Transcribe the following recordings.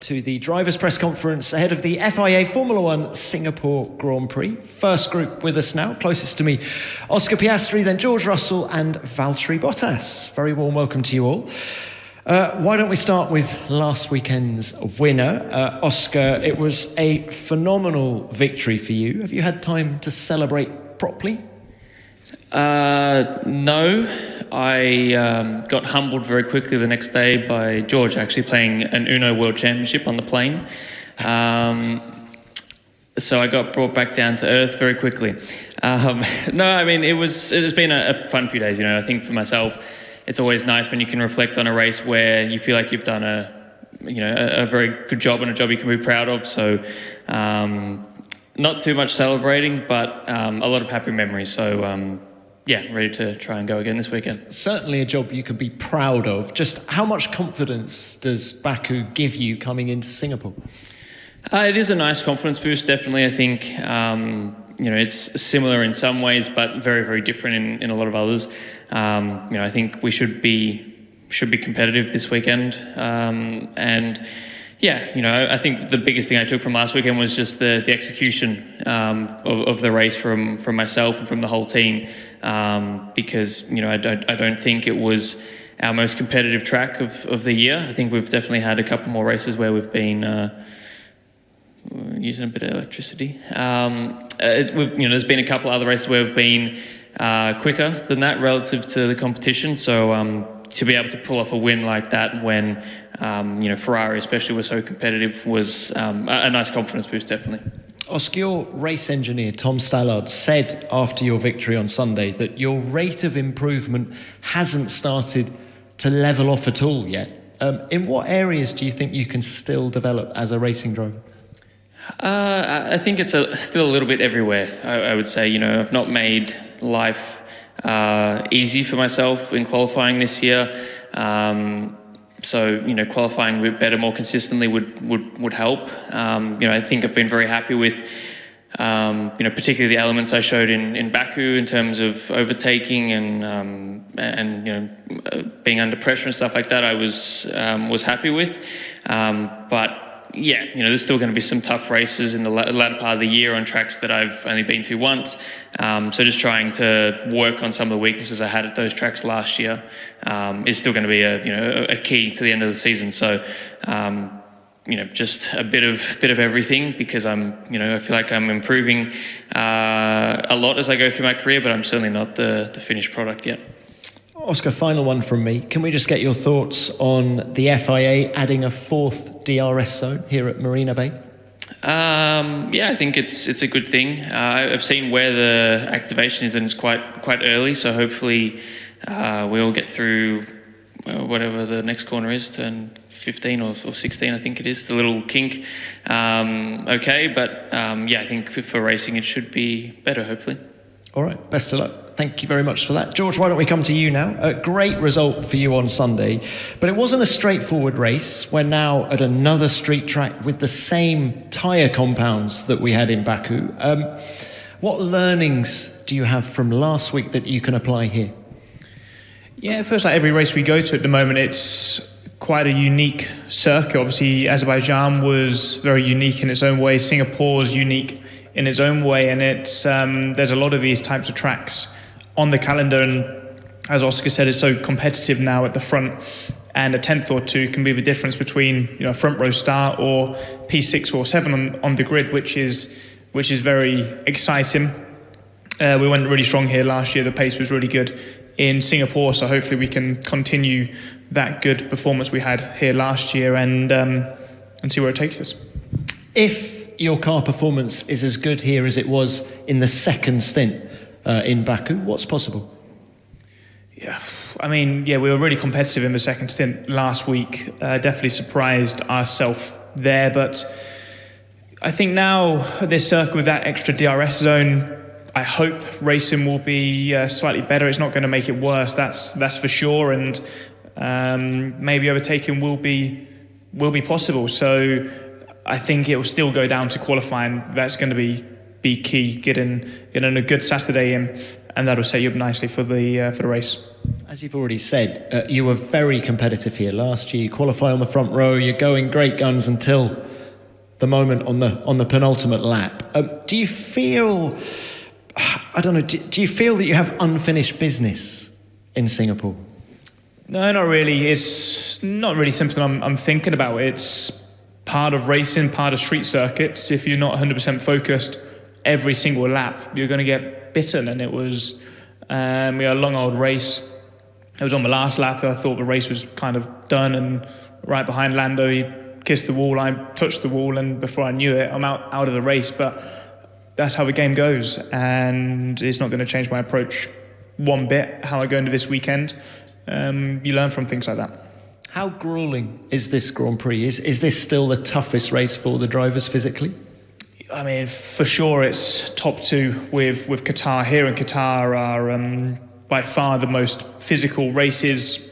To the drivers' press conference ahead of the FIA Formula One Singapore Grand Prix. First group with us now, closest to me, Oscar Piastri, then George Russell and Valtteri Bottas. Very warm welcome to you all. Why don't we start with last weekend's winner? Oscar, it was a phenomenal victory for you. Have you had time to celebrate properly? No. I got humbled very quickly the next day by George actually playing an Uno World Championship on the plane. So I got brought back down to earth very quickly. No, I mean, it has been a fun few days. I think for myself, it's always nice when you can reflect on a race where you feel like you've done a very good job and a job you can be proud of. So not too much celebrating, but a lot of happy memories. So yeah, ready to try and go again this weekend. Certainly a job you can be proud of. Just how much confidence does Baku give you coming into Singapore? It is a nice confidence boost, definitely. I think it's similar in some ways, but very, very different in a lot of others. I think we should be competitive this weekend, and yeah, I think the biggest thing I took from last weekend was just the execution of the race from myself and from the whole team, because I don't think it was our most competitive track of the year. I think we've definitely had a couple more races where we've been using a bit of electricity. There's been a couple other races where we've been quicker than that relative to the competition. So to be able to pull off a win like that when Ferrari especially was so competitive was a nice confidence boost, definitely. Oscar, your race engineer Tom Stallard said after your victory on Sunday that your rate of improvement hasn't started to level off at all yet. In what areas do you think you can still develop as a racing driver? I think it's still a little bit everywhere. I would say, I've not made life easy for myself in qualifying this year. So, qualifying a bit better, more consistently would help. I think I've been very happy with, particularly the elements I showed in Baku in terms of overtaking and being under pressure and stuff like that. I was happy with, but yeah, there's still going to be some tough races in the latter part of the year on tracks that I've only been to once. So just trying to work on some of the weaknesses I had at those tracks last year is still going to be a key to the end of the season. So just a bit of everything, because I feel like I'm improving a lot as I go through my career, but I'm certainly not the finished product yet. Oscar, final one from me. Can we just get your thoughts on the FIA adding a fourth DRS zone here at Marina Bay? Yeah, I think it's a good thing. I've seen where the activation is, and it's quite early. So hopefully we'll get through whatever the next corner is, turn 15 or 16, I think it is, the little kink. Okay, but yeah, I think for racing it should be better, hopefully. All right, best of luck. Thank you very much for that. George, why don't we come to you now? A great result for you on Sunday, but it wasn't a straightforward race. We're now at another street track with the same tyre compounds that we had in Baku. What learnings do you have from last week that you can apply here? Yeah, it feels like every race we go to at the moment, it's quite a unique circuit. Obviously, Azerbaijan was very unique in its own way. Singapore's unique in its own way, and it's there's a lot of these types of tracks on the calendar, and as Oscar said, it's so competitive now at the front, and a tenth or two can be the difference between a front row start or P6 or 7 on the grid, which is very exciting. We went really strong here last year. The pace was really good in Singapore, so hopefully we can continue that good performance we had here last year and see where it takes us. If your car performance is as good here as it was in the second stint in Baku, what's possible? Yeah, I mean, we were really competitive in the second stint last week. Definitely surprised ourselves there, but I think now this circuit with that extra DRS zone, I hope racing will be slightly better. It's not going to make it worse, that's for sure, and maybe overtaking will be possible. So I think it will still go down to qualifying. That's going to be key, getting a good Saturday in. and that'll set you up nicely for the race. As you've already said, you were very competitive here last year. You qualify on the front row. You're going great guns until the moment on the penultimate lap. Do you feel? I don't know. Do you feel that you have unfinished business in Singapore? No, not really. It's not really something I'm thinking about. It's part of racing, part of street circuits. If you're not 100% focused every single lap, you're going to get bitten. And it was we had a long old race. It was on the last lap. I thought the race was kind of done, and right behind Lando, he kissed the wall. I touched the wall, and before I knew it, I'm out of the race. But that's how the game goes, and it's not going to change my approach one bit. How I go into this weekend, you learn from things like that. How grueling is this Grand Prix? Is this still the toughest race for the drivers physically? I mean, for sure, it's top two with Qatar. Here in Qatar are by far the most physical races.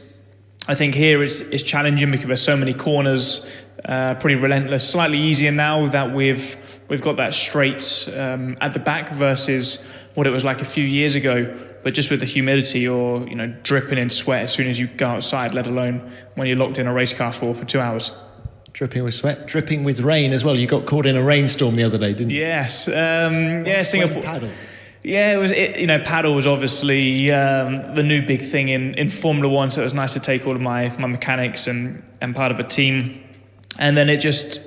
I think here is challenging because there's so many corners, pretty relentless. Slightly easier now that we've got that straight at the back versus what it was like a few years ago. But just with the humidity, or dripping in sweat as soon as you go outside, let alone when you're locked in a race car for 2 hours. Dripping with sweat, dripping with rain as well. You got caught in a rainstorm the other day, didn't you? Yes. Singapore. Paddle. Yeah, it was. Paddle was obviously the new big thing in Formula One. So it was nice to take all of my mechanics and part of a team. And then it just,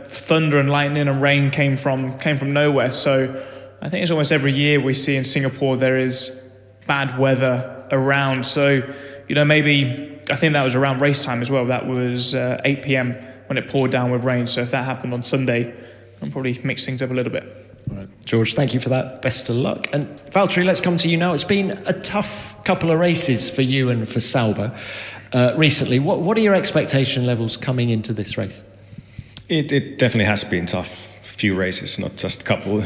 thunder and lightning and rain came from nowhere. So I think it's almost every year we see in Singapore there is bad weather around. So, maybe I think that was around race time as well. That was 8 p.m. when it poured down with rain. So if that happened on Sunday, I'll probably mix things up a little bit. All right. George, thank you for that. Best of luck. And Valtteri, let's come to you now. It's been a tough couple of races for you and for Sauber recently. What are your expectation levels coming into this race? It definitely has been tough. Few races, not just a couple,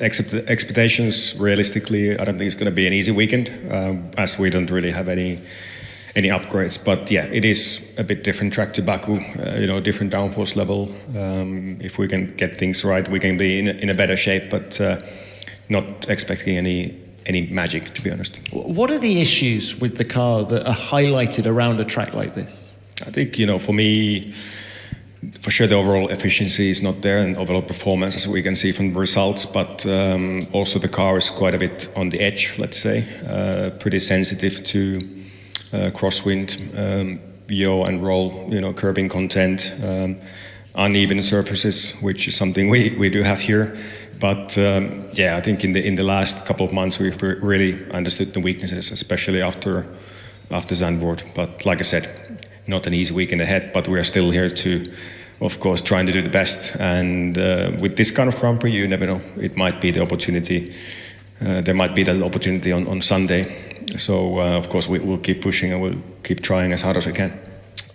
expectations realistically, I don't think it's going to be an easy weekend, as we don't really have any upgrades. But yeah, it is a bit different track to Baku, different downforce level. If we can get things right, we can be in a better shape, but not expecting any magic, to be honest. What are the issues with the car that are highlighted around a track like this? I think, for me, for sure the overall efficiency is not there, and overall performance, as we can see from the results, but also the car is quite a bit on the edge, let's say, pretty sensitive to crosswind, yaw and roll, curbing content, uneven surfaces, which is something we do have here. But I think in the last couple of months we've really understood the weaknesses, especially after Zandvoort. But like I said, not an easy weekend ahead, but we are still here to, of course, trying to do the best. And with this kind of Grand Prix, you never know. It might be the opportunity. There might be that opportunity on Sunday. So, of course, we'll keep pushing and we'll keep trying as hard as we can.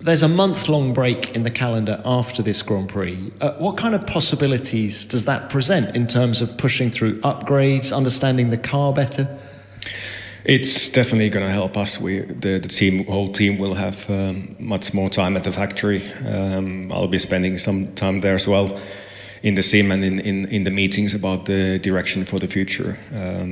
There's a month-long break in the calendar after this Grand Prix. What kind of possibilities does that present in terms of pushing through upgrades, understanding the car better? It's definitely going to help us. The whole team will have much more time at the factory. I'll be spending some time there as well, in the sim and in the meetings about the direction for the future.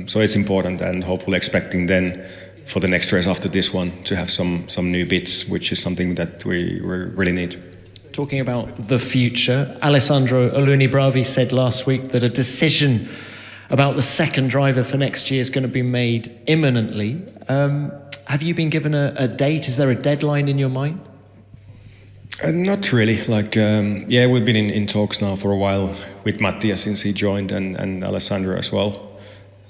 So it's important, and hopefully expecting then for the next race after this one to have some new bits, which is something that we really need. Talking about the future, Alessandro Aluni Bravi said last week that a decision about the second driver for next year is going to be made imminently. Have you been given a date? Is there a deadline in your mind? Not really. We've been in talks now for a while with Mattia since he joined, and Alessandro as well.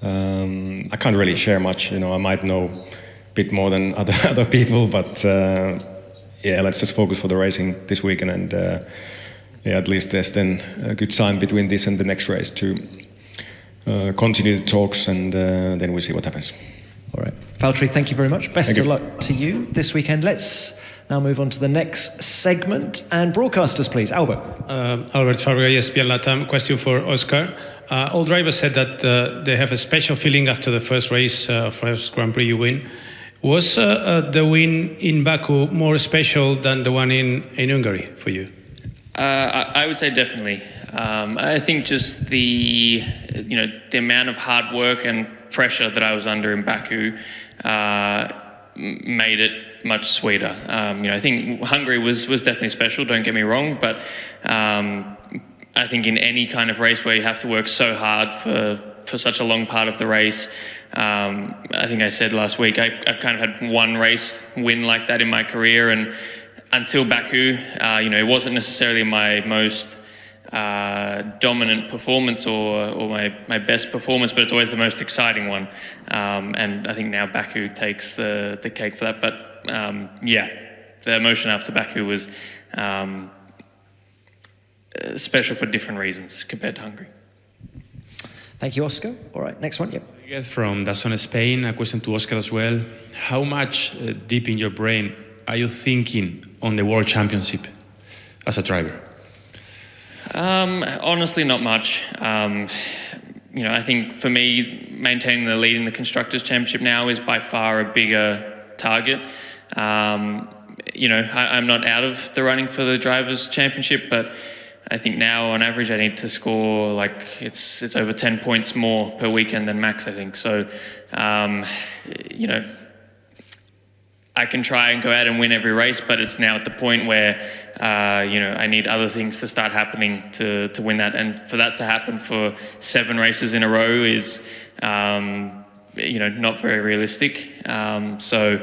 I can't really share much. I might know a bit more than other people, but let's just focus for the racing this weekend, and at least there's then a good sign between this and the next race to continue the talks, and then we'll see what happens. All right. Valtteri, thank you very much. Best of luck to you this weekend. Let's now move on to the next segment. And broadcasters, please. Albert. Albert Farga, ESPN Latam. Question for Oscar. All drivers said that they have a special feeling after the first race, first Grand Prix you win. Was the win in Baku more special than the one in Hungary for you? I would say definitely. I think just the amount of hard work and pressure that I was under in Baku made it much sweeter. I think Hungary was definitely special, don't get me wrong, but I think in any kind of race where you have to work so hard for such a long part of the race, I think I said last week, I've kind of had one race win like that in my career, and until Baku, it wasn't necessarily my most dominant performance or my best performance, but it's always the most exciting one. And I think now Baku takes the cake for that. But the emotion after Baku was special for different reasons compared to Hungary. Thank you, Oscar. All right, next one. Yep. From Dazón Spain, a question to Oscar as well. How much deep in your brain are you thinking on the World Championship as a driver? Honestly, not much. I think for me, maintaining the lead in the Constructors' Championship now is by far a bigger target. I'm not out of the running for the Drivers' Championship, but I think now on average I need to score it's over 10 points more per weekend than Max, I think. So, I can try and go out and win every race, but it's now at the point where, I need other things to start happening to win that. And for that to happen for 7 races in a row is, not very realistic. So,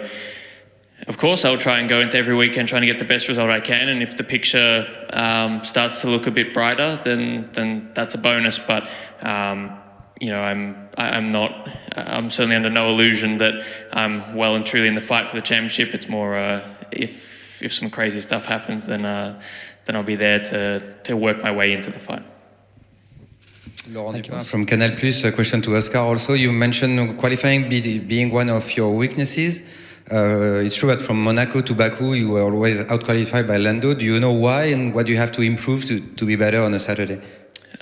of course, I'll try and go into every weekend trying to get the best result I can. And if the picture starts to look a bit brighter, then that's a bonus. But, I'm certainly under no illusion that I'm well and truly in the fight for the championship. It's more if some crazy stuff happens, then I'll be there to work my way into the fight. Laurent Dupin from Canal+, a question to Oscar also. You mentioned qualifying being one of your weaknesses. It's true that from Monaco to Baku, you were always out-qualified by Lando. Do you know why, and what do you have to improve to be better on a Saturday?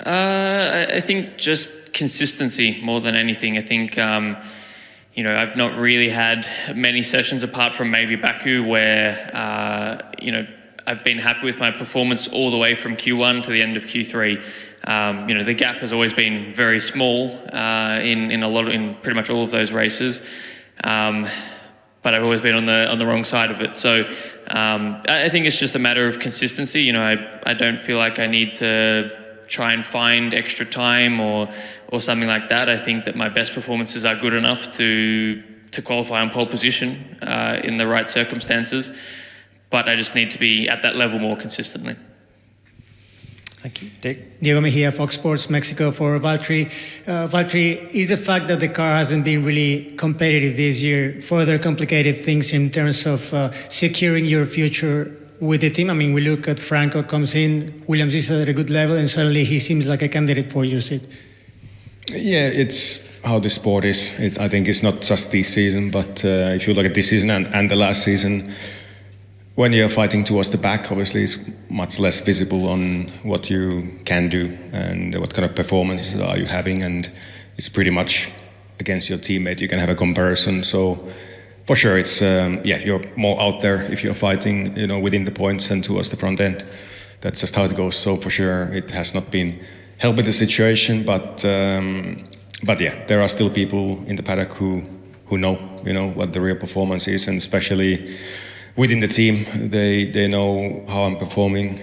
I think just consistency more than anything. I think, I've not really had many sessions apart from maybe Baku where, I've been happy with my performance all the way from Q1 to the end of Q3. The gap has always been very small in pretty much all of those races. But I've always been on the wrong side of it. So I think it's just a matter of consistency. I don't feel like I need to try and find extra time or something like that. I think that my best performances are good enough to qualify on pole position in the right circumstances. But I just need to be at that level more consistently. Thank you. Dick? Diego Mejia, Fox Sports Mexico for Valtteri. Valtteri, is the fact that the car hasn't been really competitive this year further complicated things in terms of securing your future with the team? I mean, we look at Franco comes in, Williams is at a good level, and suddenly he seems like a candidate for your seat. Yeah, it's how the sport is. I think it's not just this season, but if you look at this season and the last season, when you're fighting towards the back, obviously it's much less visible on what you can do and what kind of performances are you having, and it's pretty much against your teammate. You can have a comparison. So for sure, it's you're more out there if you're fighting, within the points and towards the front end. That's just how it goes. So for sure, it has not been helping the situation, but yeah, there are still people in the paddock who know, what the real performance is, and especially within the team, they know how I'm performing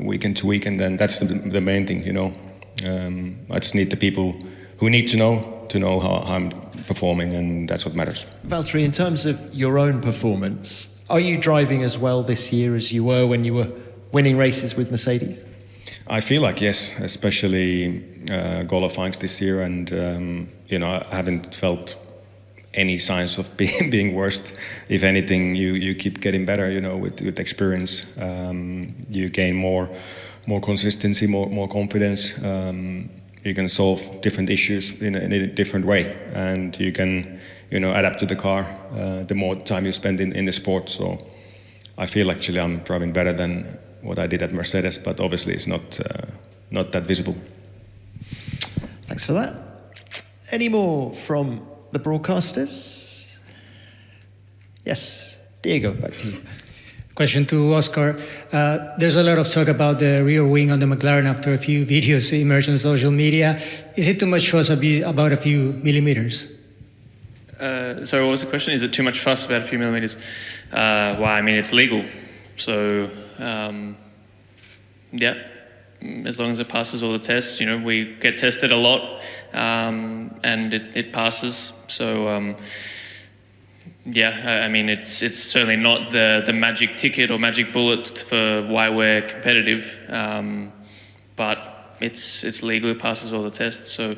weekend to week, and then that's the main thing, I just need the people who need to know how I'm performing, and that's what matters. Valtteri, in terms of your own performance, are you driving as well this year as you were when you were winning races with Mercedes? I feel like yes, especially qualifying this year, and I haven't felt any signs of being worse. If anything, you keep getting better, with experience. You gain more consistency, more confidence. You can solve different issues in a different way, and you can, adapt to the car the more time you spend in the sport. So I feel actually I'm driving better than what I did at Mercedes, but obviously it's not that visible. Thanks for that. Any more from the broadcasters? Yes, Diego, back to you. Question to Oscar. There's a lot of talk about the rear wing on the McLaren after a few videos emerged on social media. Is it too much fuss about a few millimeters? Sorry, what was the question? Is it too much fuss about a few millimeters? Why? I mean, it's legal. So, yeah, as long as it passes all the tests, you know, we get tested a lot, and it passes. So, yeah, I mean, it's certainly not the magic ticket or magic bullet for why we're competitive, but it's legal. It passes all the tests. So,